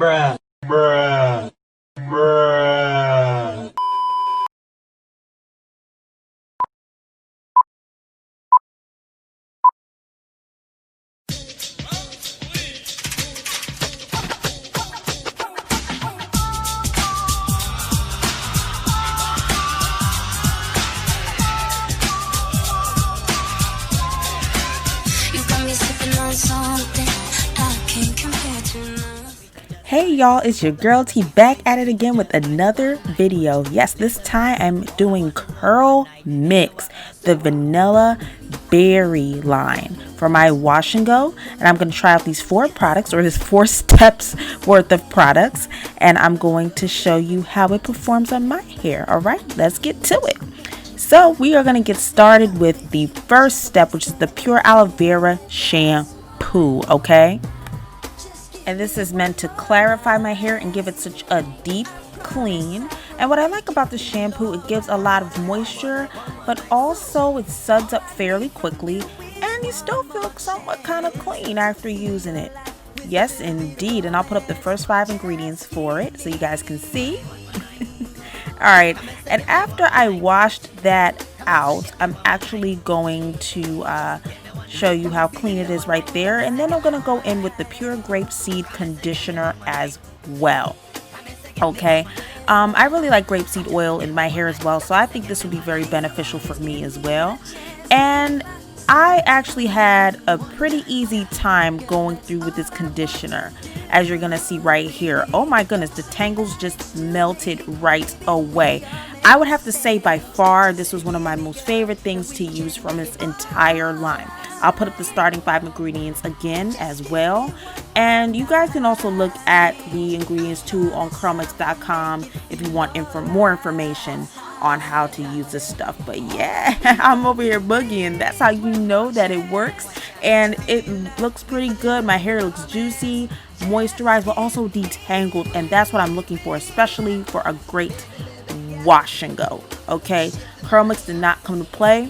bruh, bruh, bruh. Hey y'all, it's your girl T back at it again with another video. Yes, this time I'm doing Curlmix, the vanilla berry line for my wash and go, and I'm going to try out these 4 products, or this 4 steps worth of products, and I'm going to show you how it performs on my hair. All right, let's get to it. So we are going to get started with the first step, which is the pure aloe vera shampoo. Okay, and this is meant to clarify my hair and give it such a deep clean. And what I like about the shampoo, it gives a lot of moisture, but also it suds up fairly quickly, and you still feel somewhat kind of clean after using it. Yes, indeed. And I'll put up the first 5 ingredients for it so you guys can see. Alright, and after I washed that out, I'm actually going to show you how clean it is right there, and then I'm going to go in with the pure grapeseed conditioner as well. Okay, I really like grapeseed oil in my hair as well, so I think this would be very beneficial for me as well. And I actually had a pretty easy time going through with this conditioner, as you're gonna see right here. Oh my goodness, the tangles just melted right away. I would have to say by far this was one of my most favorite things to use from this entire line. I'll put up the starting 5 ingredients again as well, and you guys can also look at the ingredients too on Curlmix.com if you want more information on how to use this stuff. But yeah, I'm over here boogieing. That's how you know that it works, and it looks pretty good. My hair looks juicy, moisturized, but also detangled, and that's what I'm looking for, especially for a great wash and go. Okay, Curlmix did not come to play,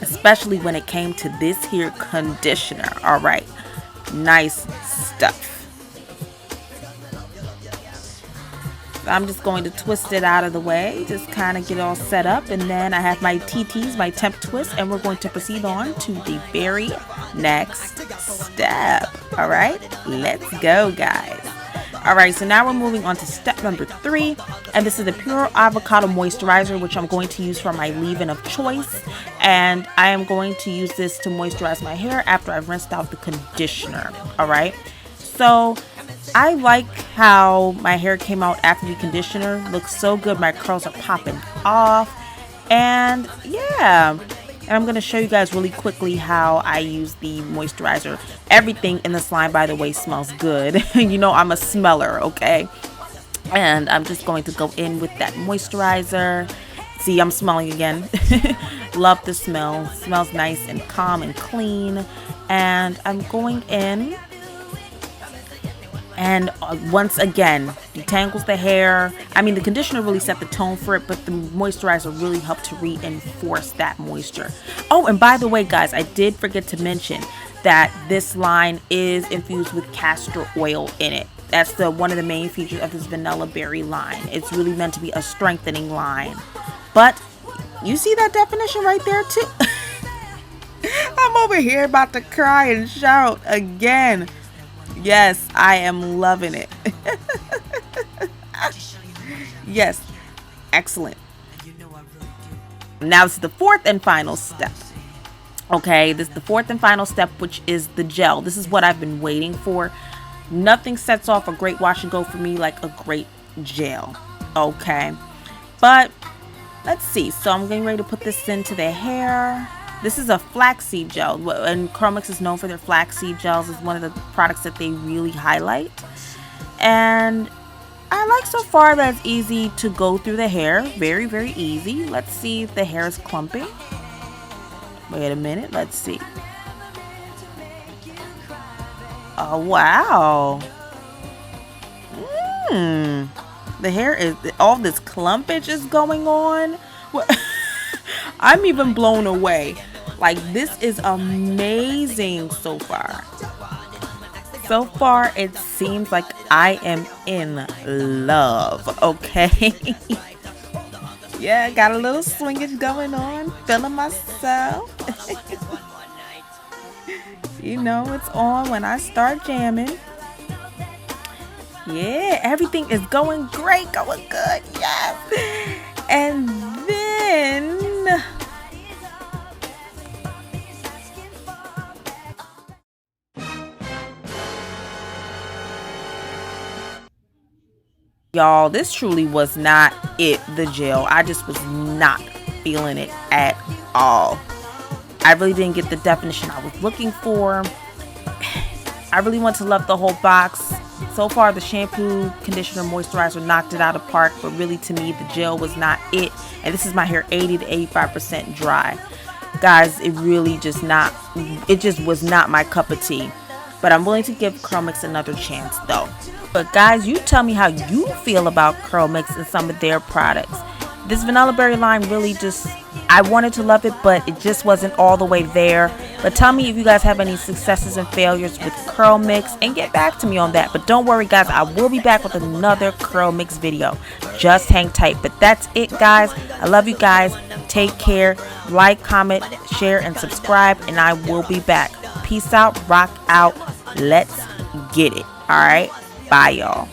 especially when it came to this here conditioner. All right, nice stuff. I'm just going to twist it out of the way, just kind of get it all set up, and then I have my TTs, my temp twist, and we're going to proceed on to the very next step. All right, let's go, guys. All right, so now we're moving on to step number 3, and this is the pure avocado moisturizer, which I'm going to use for my leave-in of choice, and I am going to use this to moisturize my hair after I've rinsed out the conditioner. All right, so I like how my hair came out after the conditioner. Looks so good. My curls are popping off, and yeah. And I'm going to show you guys really quickly how I use the moisturizer. Everything in this line, by the way, smells good. You know I'm a smeller, okay? And I'm just going to go in with that moisturizer. See, I'm smelling again. Love the smell. Smells nice and calm and clean. And I'm going in, and once again, detangles the hair. I mean, the conditioner really set the tone for it, but the moisturizer really helped to reinforce that moisture. Oh, and by the way, guys, I did forget to mention that this line is infused with castor oil in it. That's one of the main features of this vanilla berry line. It's really meant to be a strengthening line. But you see that definition right there too? I'm over here about to cry and shout again. Yes, I am loving it. Yes, excellent. Now this is the 4th and final step. Okay, this is the 4th and final step, which is the gel. This is what I've been waiting for. Nothing sets off a great wash and go for me like a great gel. Okay, but let's see. So I'm getting ready to put this into the hair. This is a flaxseed gel, and Curlmix is known for their flaxseed gels. It's one of the products that they really highlight. And I like so far that it's easy to go through the hair. Very, very easy. Let's see if the hair is clumping. Wait a minute. Let's see. Oh, wow. The hair is, all this clumpage is going on. What? I'm even blown away. Like, this is amazing so far. So far, it seems like I am in love, okay? Yeah, got a little swingage going on, feeling myself. You know, it's on when I start jamming. Yeah, everything is going great, going good, yes. And then... y'all, this truly was not it, the gel. I just was not feeling it at all. I really didn't get the definition I was looking for. I really want to love the whole box. So far, the shampoo, conditioner, moisturizer knocked it out of the park, but really to me, the gel was not it. And this is my hair 80 to 85% dry. Guys, it just was not my cup of tea. But I'm willing to give Curlmix another chance though. But guys, you tell me how you feel about Curlmix and some of their products. This vanilla berry line really just, I wanted to love it, but it just wasn't all the way there. But tell me if you guys have any successes and failures with Curlmix and get back to me on that. But don't worry guys, I will be back with another Curlmix video. Just hang tight. But that's it guys. I love you guys. Take care. Like, comment, share, and subscribe. And I will be back. Peace out. Rock out. Let's get it. All right. Bye y'all.